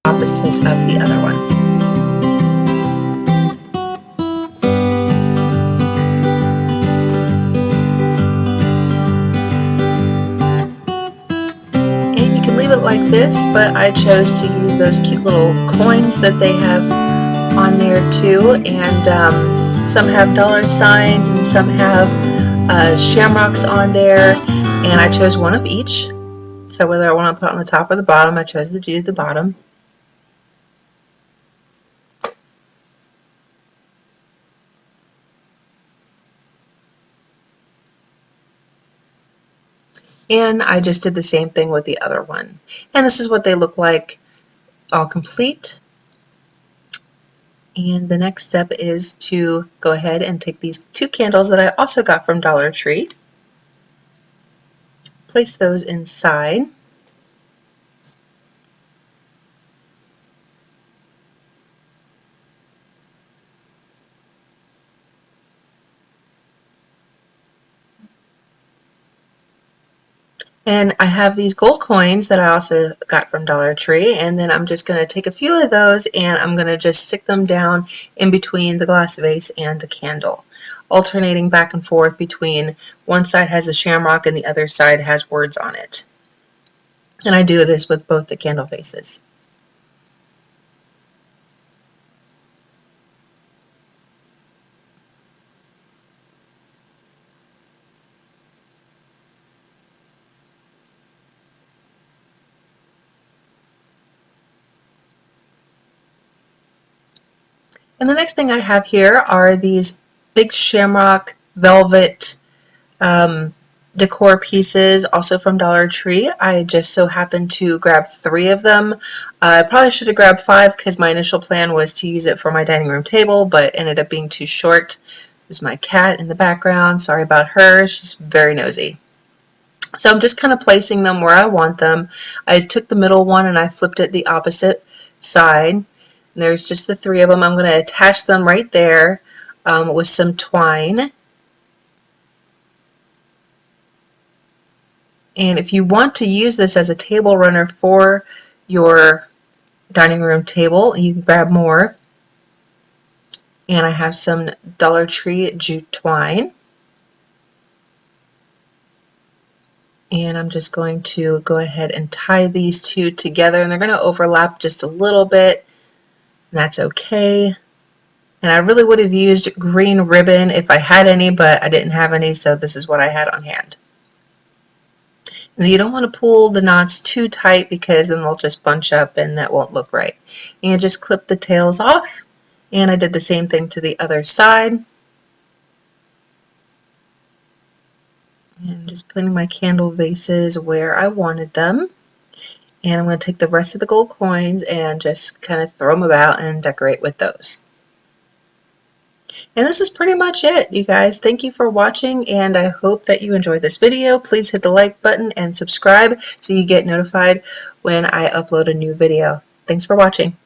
opposite of the other one. And you can leave it like this, but I chose to use those cute little coins that they have on there too, and some have dollar signs and some have shamrocks on there, and I chose one of each. So whether I want to put it on the top or the bottom, I chose to do the bottom. And I just did the same thing with the other one. And this is what they look like all complete. And the next step is to go ahead and take these 2 candles that I also got from Dollar Tree, place those inside. And I have these gold coins that I also got from Dollar Tree, and then I'm just going to take a few of those and I'm going to just stick them down in between the glass vase and the candle, alternating back and forth between one side has a shamrock and the other side has words on it. And I do this with both the candle vases. And the next thing I have here are these big shamrock velvet decor pieces, also from Dollar Tree. I just so happened to grab 3 of them. I probably should have grabbed 5 because my initial plan was to use it for my dining room table, but ended up being too short. There's my cat in the background. Sorry about her. She's very nosy. So I'm just kind of placing them where I want them. I took the middle one and I flipped it the opposite side. There's just the 3 of them. I'm going to attach them right there with some twine. And if you want to use this as a table runner for your dining room table, you can grab more. And I have some Dollar Tree jute twine. And I'm just going to go ahead and tie these 2 together, and they're going to overlap just a little bit. And that's okay. And I really would have used green ribbon if I had any, but I didn't have any, so this is what I had on hand. And you don't want to pull the knots too tight because then they'll just bunch up and that won't look right. And just clip the tails off, and I did the same thing to the other side. And just putting my candle vases where I wanted them. And I'm going to take the rest of the gold coins and just kind of throw them about and decorate with those. And this is pretty much it, you guys. Thank you for watching, and I hope that you enjoyed this video. Please hit the like button and subscribe so you get notified when I upload a new video. Thanks for watching.